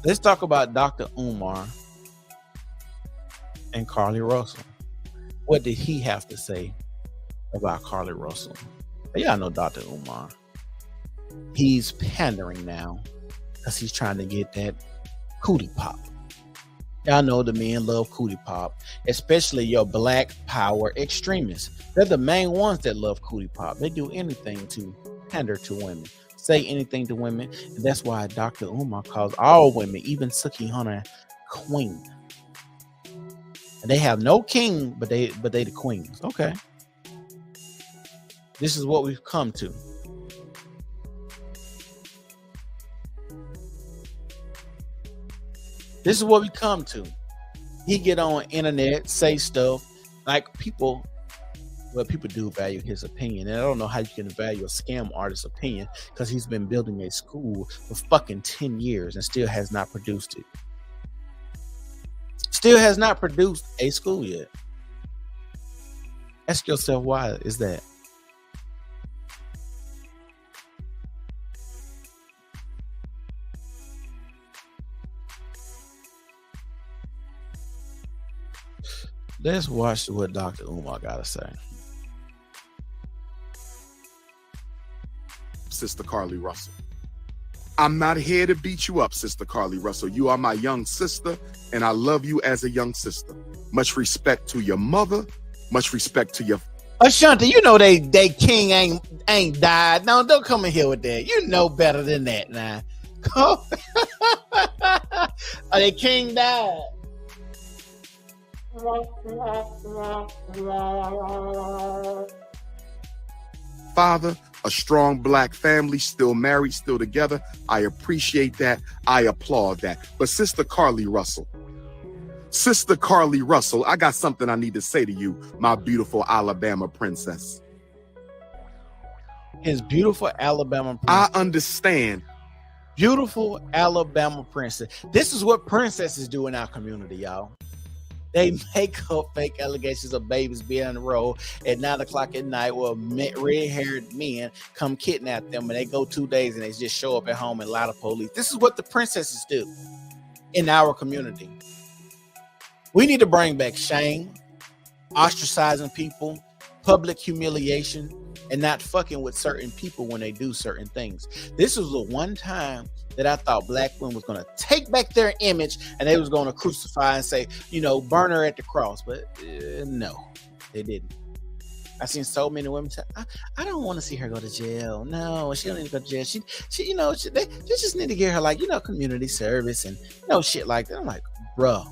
Let's talk about Dr. Umar and Carlee Russell. What did he have to say about Carlee Russell? Y'all know Dr. Umar. He's pandering now because he's trying to get that cootie pop. Y'all know the men love cootie pop, especially your black power extremists. They're the main ones that love cootie pop. They do anything to pander to women, say anything to women. And that's why Dr. Umar calls all women, even Suki Hunter, queen. And they have no king, but they the queens. Okay. This is what we've come to. This is what we come to. He get on internet, say stuff like people. Well, people do value his opinion, and I don't know how you can value a scam artist's opinion because he's been building a school for fucking 10 years and still has not produced it. Still has not produced a school yet. Ask yourself, why is that? Let's watch what Dr. Umar got to say. Sister Carlee Russell. I'm not here to beat you up, Sister Carlee Russell. You are my young sister, and I love you as a young sister. Much respect to your mother. Much respect to your... Ashanti, you know they king ain't died. No, don't come in here with that. You know better than that now. Are they king died? Father, a strong black family, still married, still together. I appreciate that. I applaud that. But Sister Carlee Russell, I got something I need to say to you, my beautiful Alabama princess. His beautiful Alabama princess. I understand. Beautiful Alabama princess. This is what princesses do in our community, y'all. They make up fake allegations of babies being on the road at 9 o'clock at night where red-haired men come kidnap them, and they go 2 days and they just show up at home and lie to police. This is what the princesses do in our community. We need to bring back shame, ostracizing people, public humiliation, and not fucking with certain people when they do certain things. This was the one time that I thought black women was going to take back their image and they was going to crucify and say, burn her at the cross. But no, they didn't. I've seen so many women say, I don't want to see her go to jail. No, she don't need to go to jail. They just need to give her community service and shit like that. I'm like, bro,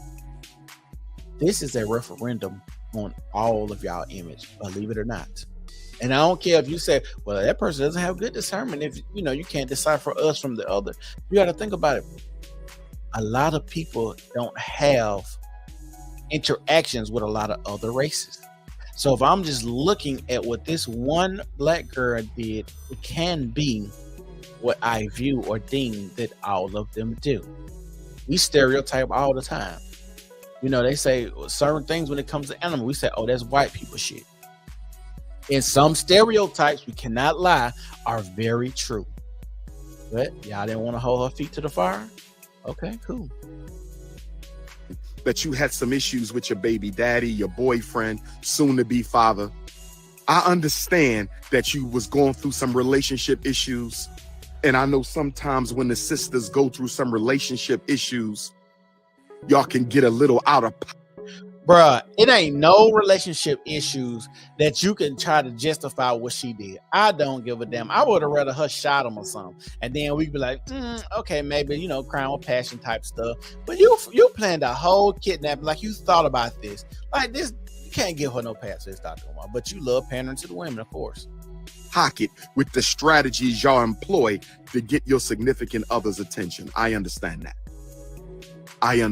this is a referendum on all of y'all image, believe it or not. And I don't care if you say, well, that person doesn't have good discernment. If you can't decipher us from the other. You got to think about it. A lot of people don't have interactions with a lot of other races. So if I'm just looking at what this one black girl did, it can be what I view or deem that all of them do. We stereotype all the time. They say certain things when it comes to animals. We say, oh, that's white people shit. And some stereotypes, we cannot lie, are very true. But y'all didn't want to hold her feet to the fire? Okay, cool. That you had some issues with your baby daddy, your boyfriend, soon-to-be father. I understand that you was going through some relationship issues. And I know sometimes when the sisters go through some relationship issues, y'all can get a little out of pocket. Bruh, it ain't no relationship issues that you can try to justify what she did. I don't give a damn. I would have rather her shot him or something. And then we'd be like, okay, maybe, crime with passion type stuff. But you planned a whole kidnapping, like you thought about this. Like this, you can't give her no pass for this, Dr. Umar. But you love pandering to the women, of course. Pocket with the strategies y'all employ to get your significant other's attention. I understand that. I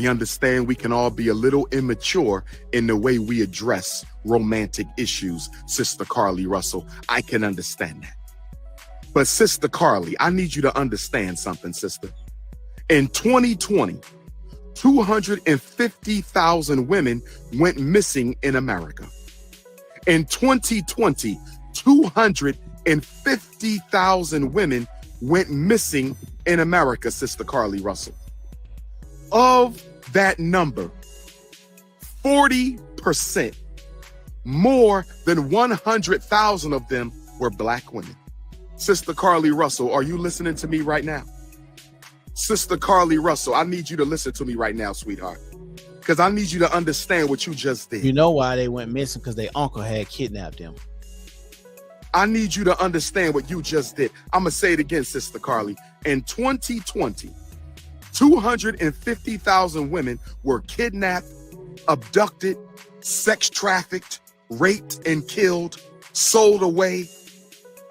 understand we can all be a little immature in the way we address romantic issues, Sister Carlee Russell. I can understand that. But Sister Carlee, I need you to understand something, sister. In 2020, 250,000 women went missing in America. In 2020, 250,000 women went missing in America, Sister Carlee Russell. Of that number, 40%, more than 100,000 of them were black women. Sister Carlee Russell, are you listening to me right now? Sister Carlee Russell, I need you to listen to me right now, sweetheart, because I need you to understand what you just did. You know why they went missing? Because their uncle had kidnapped them. I need you to understand what you just did. I'm going to say it again, Sister Carlee. In 2020, 250,000 women were kidnapped, abducted, sex trafficked, raped and killed, sold away.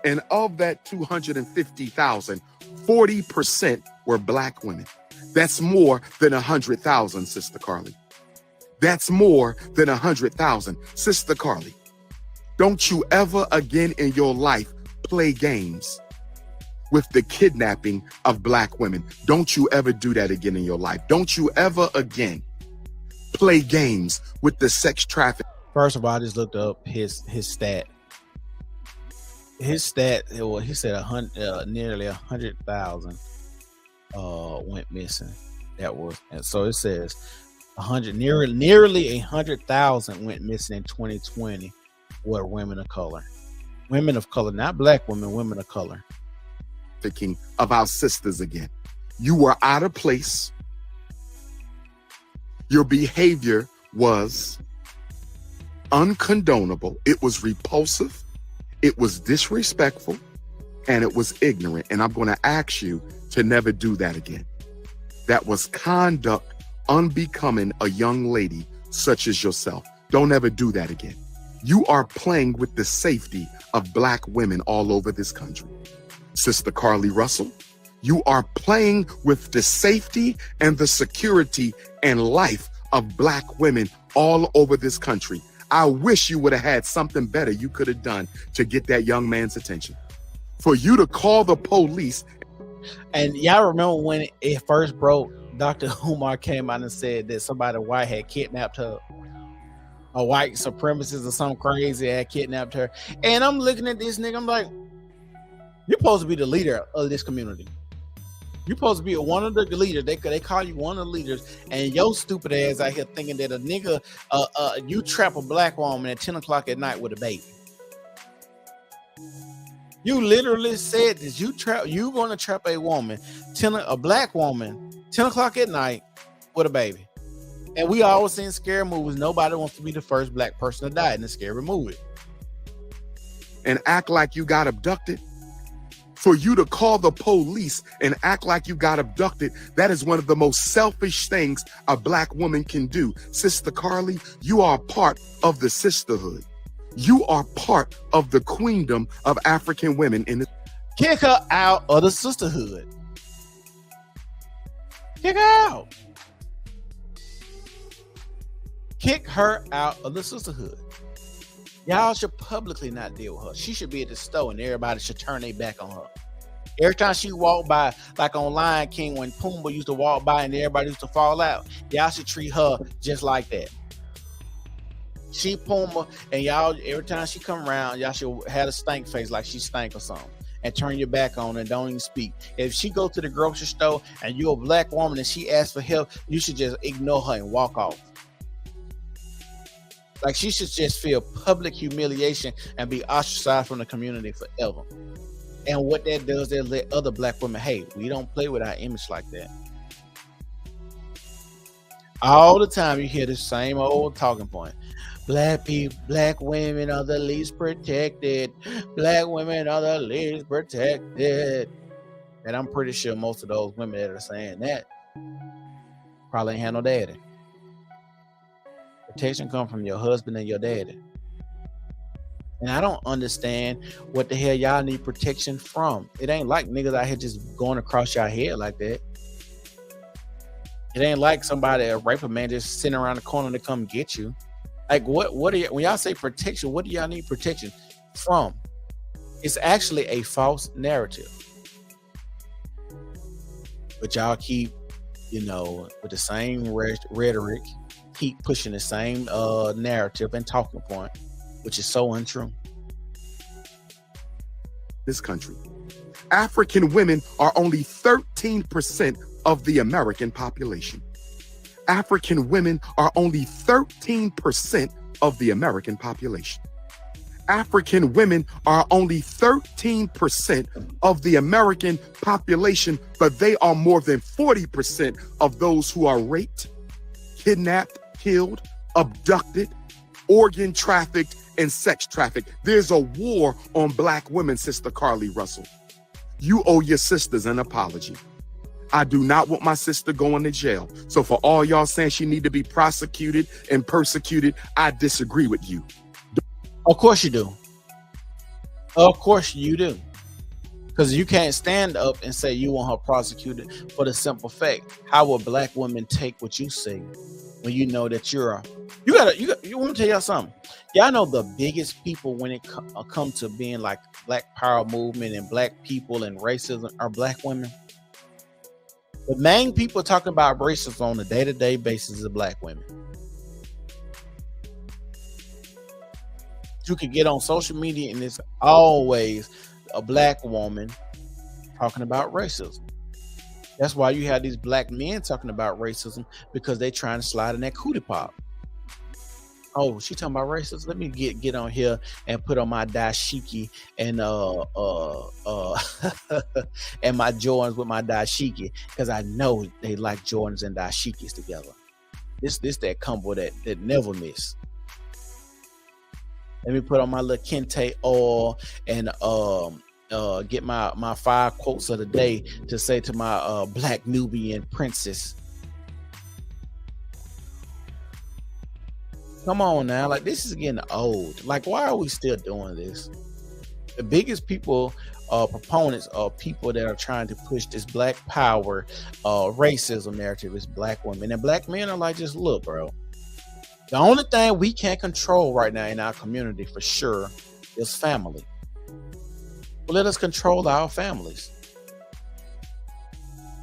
And of that 250,000, 40% were black women. That's more than 100,000, Sister Carlee. That's more than 100,000. Sister Carlee, don't you ever again in your life play games with the kidnapping of black women. Don't you ever do that again in your life. Don't you ever again play games with the sex traffic. First of all, I just looked up his stat. His stat, well, he said nearly 100,000 went missing. That was, and so it says nearly 100,000 went missing in 2020 were women of color. Women of color, not black women, women of color. Thinking of our sisters again. You were out of place. Your behavior was uncondonable. It was repulsive. It was disrespectful, and it was ignorant. And I'm going to ask you to never do that again. That was conduct unbecoming a young lady such as yourself. Don't ever do that again. You are playing with the safety of black women all over this country. Sister Carlee Russell, you are playing with the safety and the security and life of black women all over this country. I wish you would have had something better you could have done to get that young man's attention. For you to call the police. And y'all remember when it first broke, Dr. Umar came out and said that somebody white had kidnapped her. A white supremacist or something crazy had kidnapped her. And I'm looking at this nigga, I'm like, you're supposed to be the leader of this community. You're supposed to be one of the leaders. They call you one of the leaders, and your stupid ass out here thinking that a nigga, you trap a black woman at 10 o'clock at night with a baby. You literally said this. You gonna trap a woman, a black woman, 10 o'clock at night with a baby. And we always seen scary movies. Nobody wants to be the first black person to die in a scary movie. And act like you got abducted. For you to call the police and act like you got abducted, that is one of the most selfish things a black woman can do. Sister Carlee, you are part of the sisterhood. You are part of the queendom of African women. Kick her out of the sisterhood. Kick her out. Kick her out of the sisterhood. Y'all should publicly not deal with her. She should be at the store and everybody should turn their back on her. Every time she walked by, like on Lion King when Pumbaa used to walk by and everybody used to fall out, y'all should treat her just like that. She Pumbaa, and y'all, every time she come around, y'all should have a stank face like she stank or something and turn your back on and don't even speak. If she go to the grocery store and you're a black woman and she asks for help, you should just ignore her and walk off. Like she should just feel public humiliation and be ostracized from the community forever. And what that does, that let other black women, hey, we don't play with our image like that. All the time you hear the same old talking point. Black people, black women are the least protected. Black women are the least protected. And I'm pretty sure most of those women that are saying that probably ain't had no daddy. Protection comes from your husband and your daddy. And I don't understand what the hell y'all need protection from. It ain't like niggas out here just going across your head like that. It ain't like somebody, a raper man, just sitting around the corner to come get you. Like what are you, when y'all say protection, what do y'all need protection from? It's actually a false narrative. But y'all keep, with the same rhetoric, keep pushing the same narrative and talking point, which is so untrue. This country, African women are only 13% of the American population. African women are only 13% of the American population. African women are only 13% of the American population, but they are more than 40% of those who are raped, kidnapped, killed, abducted, organ trafficked, and sex trafficked. There's a war on Black women, Sister Carlee Russell. You owe your sisters an apology. I do not want my sister going to jail. So for all y'all saying she need to be prosecuted and persecuted, I disagree with you. Of course you do. Of course you do. Because you can't stand up and say you want her prosecuted for the simple fact, how will Black women take what you say when you know that you want to tell y'all something. Y'all know the biggest people when it come to being like Black Power movement and Black people and racism are Black women. The main people talking about racism on a day-to-day basis is Black women. You could get on social media and it's always a Black woman talking about racism. That's why you have these Black men talking about racism, because they trying to slide in that cootie pop. Oh, she talking about racism. Let me get on here and put on my dashiki and and my Jordans with my dashiki, because I know they like Jordans and dashikis together. This that combo that never miss. Let me put on my little kente oil and get my 5 quotes of the day to say to my Black Nubian princess. Come on now, like this is getting old. Like, why are we still doing this? The biggest people, proponents of people that are trying to push this Black power, racism narrative is Black women, and Black men are like, just look, bro. The only thing we can't control right now in our community for sure is family. Well, let us control our families.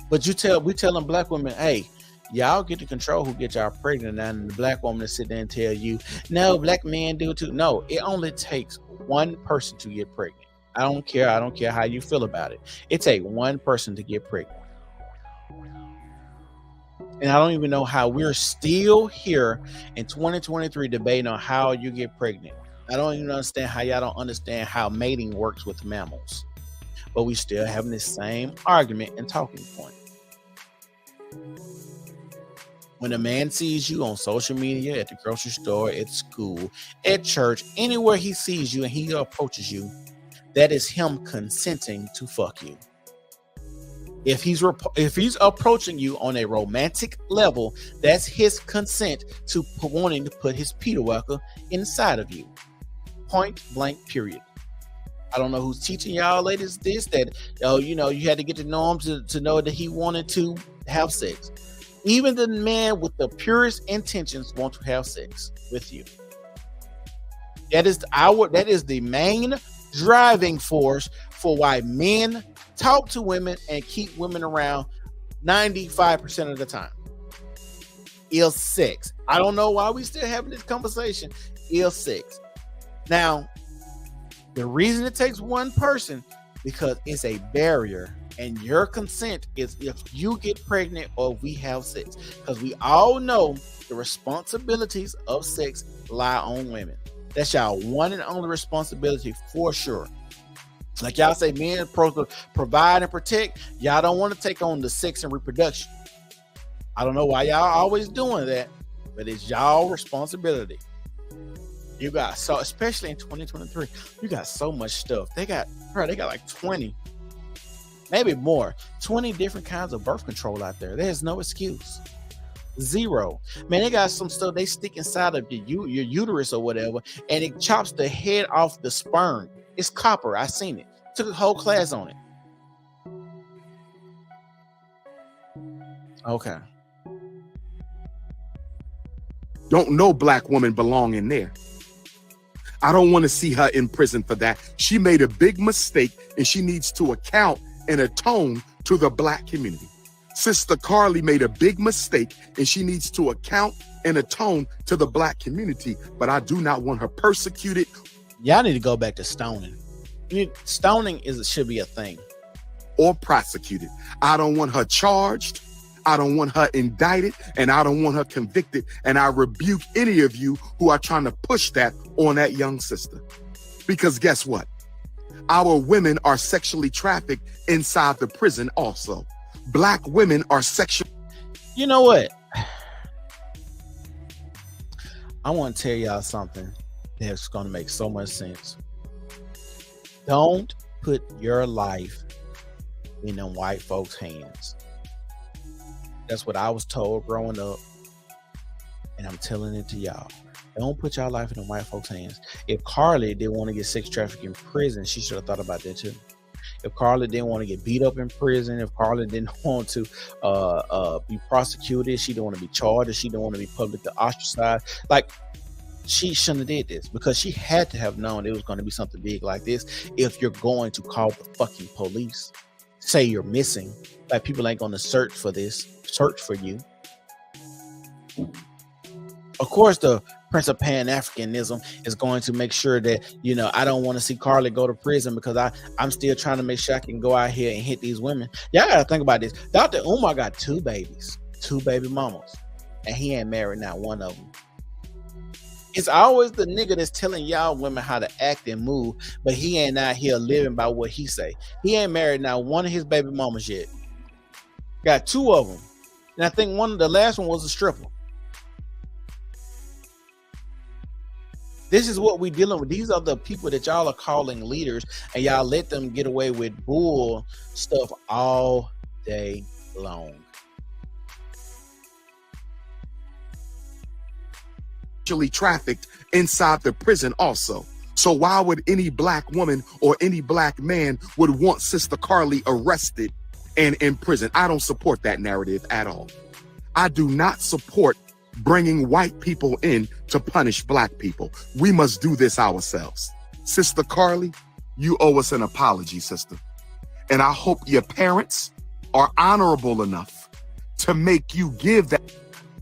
But we telling Black women, hey, y'all get to control who get y'all pregnant, and the Black woman to sit there and tell you, no, Black men do too. No, it only takes one person to get pregnant. I don't care how you feel about it. It takes one person to get pregnant. And I don't even know how we're still here in 2023 debating on how you get pregnant. I don't even understand how y'all don't understand how mating works with mammals. But we still having the same argument and talking point. When a man sees you on social media, at the grocery store, at school, at church, anywhere he sees you and he approaches you, that is him consenting to fuck you. If he's approaching you on a romantic level, that's his consent to wanting to put his Peter Walker inside of you. Point blank, period. I don't know who's teaching y'all ladies this, that, you had to get to know him to know that he wanted to have sex. Even the man with the purest intentions want to have sex with you. That is the main driving force for why men talk to women and keep women around 95% of the time. Is sex. I don't know why we still having this conversation. Is sex. Now, the reason it takes one person, because it's a barrier, and your consent is if you get pregnant or we have sex, because we all know the responsibilities of sex lie on women. That's y'all one and only responsibility for sure. Like y'all say, men are supposed to provide and protect. Y'all don't want to take on the sex and reproduction. I don't know why y'all always doing that, but it's y'all responsibility. You got so, especially in 2023, you got so much stuff. They got like 20, maybe more, 20 different kinds of birth control out there. There's no excuse. Zero. Man, they got some stuff they stick inside of your uterus or whatever, and it chops the head off the sperm. It's copper. I seen it. Took a whole class on it. Okay. Don't no Black woman belong in there. I don't want to see her in prison for that. She made a big mistake, and she needs to account and atone to the Black community. Sister Carlee made a big mistake, and she needs to account and atone to the Black community, but I do not want her persecuted. Y'all need to go back to stoning. Stoning should be a thing. or prosecuted. I don't want her charged. I don't want her indicted, and I don't want her convicted. And I rebuke any of you who are trying to push that on that young sister. Because guess what? Our women are sexually trafficked inside the prison also. Black women are sexually... You know what? I want to tell y'all something that's going to make so much sense. Don't put your life in them white folks' hands. That's what I was told growing up, and I'm telling it to y'all. Don't put your life in the white folks' hands. If Carlee didn't want to get sex trafficked in prison, she should have thought about that too. If Carlee didn't want to get beat up in prison, if Carlee didn't want to be prosecuted, she didn't want to be charged, she didn't want to be publicly ostracized, like, she shouldn't have did this, because she had to have known it was going to be something big like this. If you're going to call the fucking police, say you're missing, like, people ain't going to search for you. Of course, the Prince of Pan-Africanism is going to make sure that, you know, I don't want to see Carlee go to prison because I'm still trying to make sure I can go out here and hit these women. Y'all got to think about this. Dr. Umar got 2 babies, 2 baby mamas, and he ain't married not one of them. It's always the nigga that's telling y'all women how to act and move, but he ain't out here living by what he say. He ain't married now one of his baby mamas yet. Got 2 of them. And I think the last one was a stripper. This is what we dealing with. These are the people that y'all are calling leaders, and y'all let them get away with bull stuff all day long. Sexually trafficked inside the prison also. So why would any black woman or any black man would want Sister Carlee arrested and in prison? I don't support that narrative at all. I do not support bringing white people in to punish black people. We must do this ourselves. Sister Carlee, you owe us an apology, sister. And I hope your parents are honorable enough to make you give that.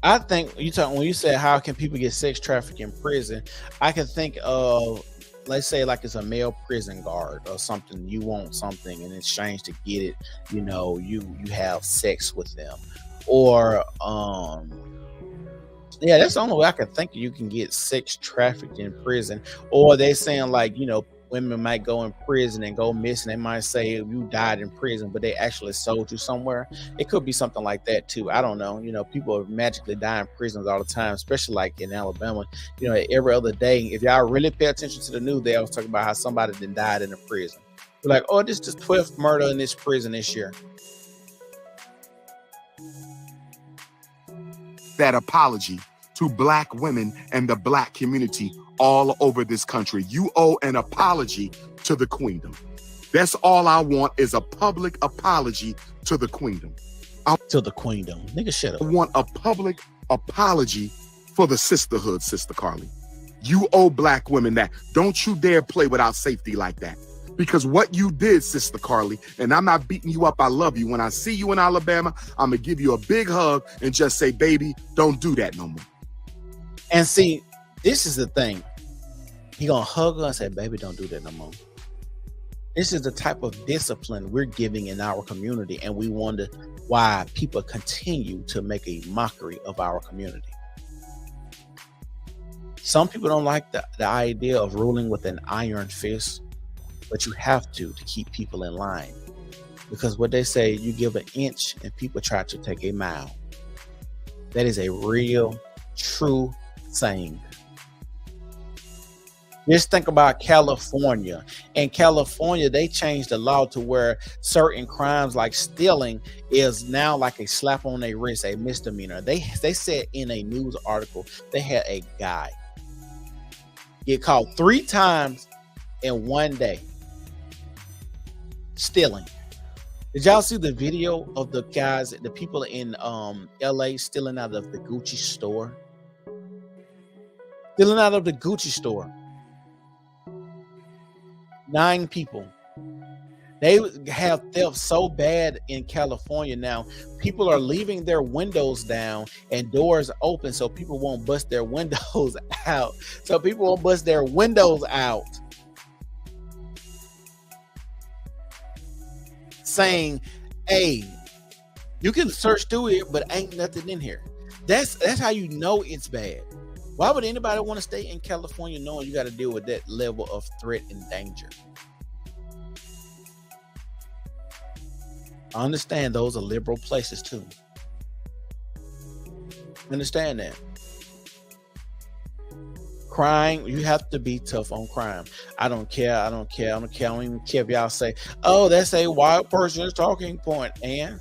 I think when you said how can people get sex trafficked in prison, I can think of, let's say, like it's a male prison guard or something. You want something in exchange to get it, you know, you have sex with them. Or yeah, that's the only way I can think you can get sex trafficked in prison. Or they saying, like, you know, women might go in prison and go missing. They might say you died in prison, but they actually sold you somewhere. It could be something like that too. I don't know. You know, people magically die in prisons all the time, especially like in Alabama. You know, every other day, if y'all really pay attention to the news, they always talk about how somebody then died in a prison. We're like, oh, this is the 12th murder in this prison this year. That apology to black women and the black community all over this country. You owe an apology to the queendom. That's all I want, is a public apology to the queendom. To the queendom. Nigga, shut up. I want a public apology for the sisterhood, Sister Carlee. You owe black women that. Don't you dare play without safety like that. Because what you did, Sister Carlee, and I'm not beating you up, I love you. When I see you in Alabama, I'm going to give you a big hug and just say, baby, don't do that no more. And see, this is the thing. He gonna hug her and say, baby, don't do that no more. This is the type of discipline we're giving in our community, and we wonder why people continue to make a mockery of our community. Some people don't like the idea of ruling with an iron fist, but you have to keep people in line. Because what they say, you give an inch and people try to take a mile. That is a real, true saying. Just think about California. In California, they changed the law to where certain crimes like stealing is now like a slap on their wrist, a misdemeanor. They said in a news article, they had a guy get caught 3 times in one day stealing. Did y'all see the video of the guys, the people in LA stealing out of the Gucci store? Stealing out of the Gucci store. 9 people. They have theft so bad in California now. People are leaving their windows down and doors open so people won't bust their windows out. saying, hey, you can search through it, but ain't nothing in here. That's how you know it's bad. Why would anybody want to stay in California knowing you got to deal with that level of threat and danger? I understand those are liberal places too. Understand that. Crime, you have to be tough on crime. I don't care. I don't even care if y'all say, oh, that's a white person's talking point. And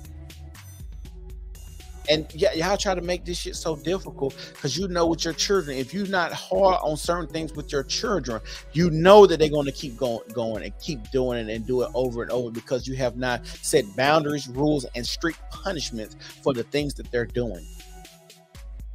y'all try to make this shit so difficult because you know with your children, if you're not hard on certain things with your children, you know that they're going to keep going and keep doing it and do it over and over because you have not set boundaries, rules, and strict punishments for the things that they're doing.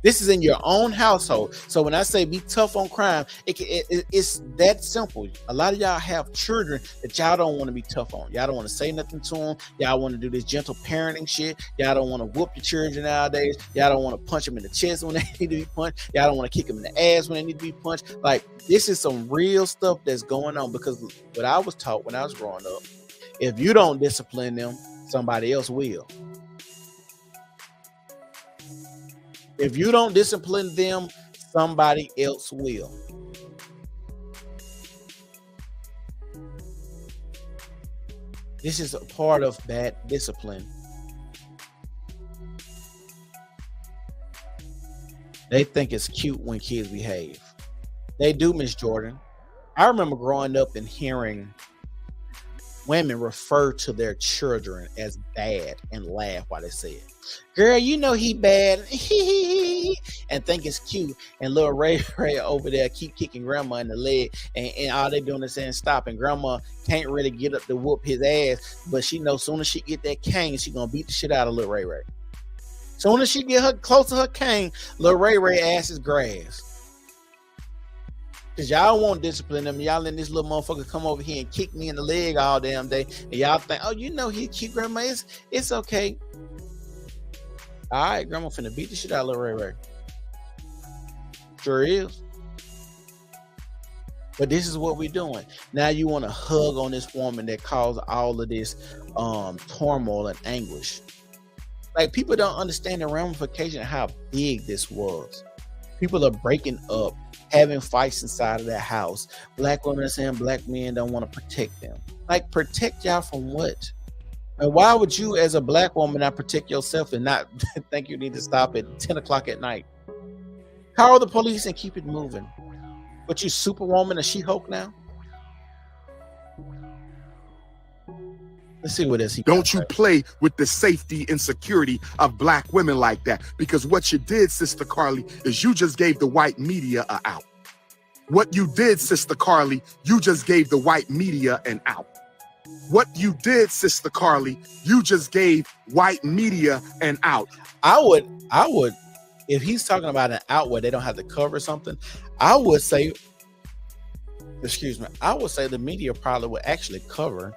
This is in your own household. So when I say be tough on crime, it's that simple. A lot of y'all have children that y'all don't want to be tough on. Y'all don't want to say nothing to them. Y'all want to do this gentle parenting shit. Y'all don't want to whoop your children nowadays. Y'all don't want to punch them in the chest when they need to be punched. Y'all don't want to kick them in the ass when they need to be punched. Like, this is some real stuff that's going on because what I was taught when I was growing up, if you don't discipline them, somebody else will. If you don't discipline them, somebody else will. This is a part of bad discipline. They think it's cute when kids behave. They do, Miss Jordan. I remember growing up and hearing women refer to their children as bad and laugh while they say it. Girl, you know he bad, and think it's cute. And little Ray over there keep kicking grandma in the leg, and all they doing is saying stop. And grandma can't really get up to whoop his ass, but she knows soon as she get that cane, she gonna beat the shit out of little Ray. Soon as she get her close to her cane, little Ray ass is grass. Cause y'all won't discipline them. Y'all letting this little motherfucker come over here and kick me in the leg all damn day. And y'all think, oh, you know he cute, grandma. It's okay. All right, grandma finna beat the shit out of little Ray. Sure is. But this is what we're doing. Now you want to hug on this woman that caused all of this turmoil and anguish. Like, people don't understand the ramification of how big this was. People are breaking up, having fights inside of that house. Black women are saying black men don't want to protect them. Like, protect y'all from what? And why would you, as a black woman, not protect yourself and not think you need to stop at 10 o'clock at night? Call the police and keep it moving. But you Superwoman and She-Hulk now? Let's see what else he Don't you play with the safety and security of black women like that. Because what you did, Sister Carlee, is you just gave the white media an out. What you did, Sister Carlee, you just gave the white media an out. What you did, Sister Carlee, you just gave white media an out. I would, if he's talking about an out where they don't have to cover something, I would say the media probably would actually cover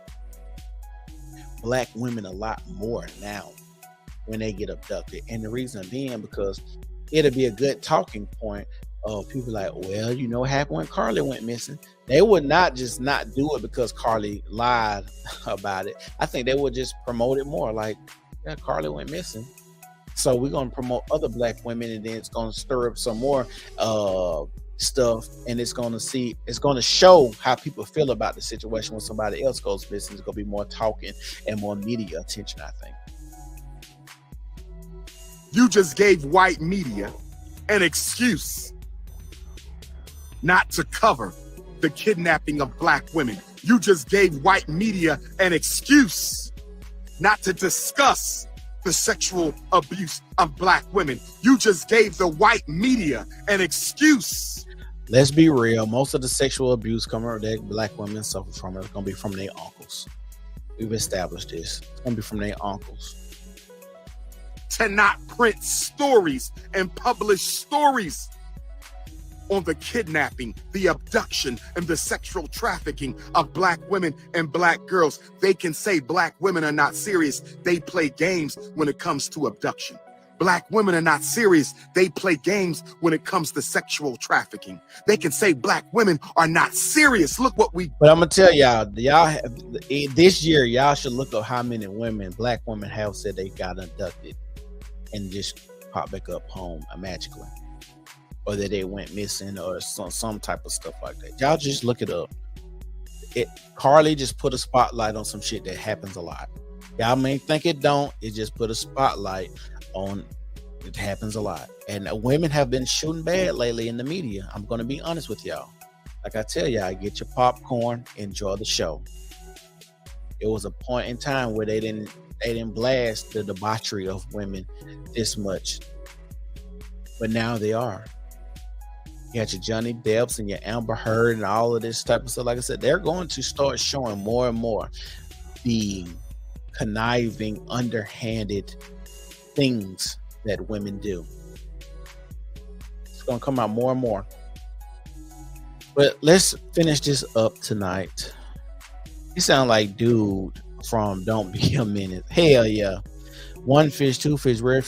black women a lot more now when they get abducted. And the reason being because it'll be a good talking point of people like, well, you know what happened when Carlee went missing. They would not just not do it because Carlee lied about it. I think they would just promote it more like, yeah, Carlee went missing, so we're going to promote other black women, and then it's going to stir up some more stuff, and it's going to show how people feel about the situation when somebody else goes missing. It's going to be more talking and more media attention, I think. You just gave white media an excuse not to cover the kidnapping of black women. You just gave white media an excuse not to discuss the sexual abuse of black women. You just gave the white media an excuse. Let's be real. Most of the sexual abuse that black women suffer from is going to be from their uncles. We've established this. It's going to be from their uncles. To not print stories and publish stories on the kidnapping, the abduction, and the sexual trafficking of black women and black girls. They can say black women are not serious. They play games when it comes to abduction. Black women are not serious. They play games when it comes to sexual trafficking. They can say black women are not serious. Look what we. But I'm gonna tell y'all, this year, y'all should look up how many black women have said they got abducted and just pop back up home magically, or that they went missing, or some type of stuff like that. Y'all just look it up. Carlee just put a spotlight on some shit that happens a lot. Y'all may think it don't. It just put a spotlight on it happens a lot. And women have been shooting bad lately in the media. I'm going to be honest with y'all. Like I tell y'all, get your popcorn, enjoy the show. It was a point in time where they didn't blast the debauchery of women this much. But now they are. You got your Johnny Depps and your Amber Heard and all of this type of stuff. Like I said, they're going to start showing more and more the conniving, underhanded things that women do. It's going to come out more and more. But let's finish this up tonight. You sound like dude from Don't Be a Minute. Hell yeah. 1 fish, 2 fish, rare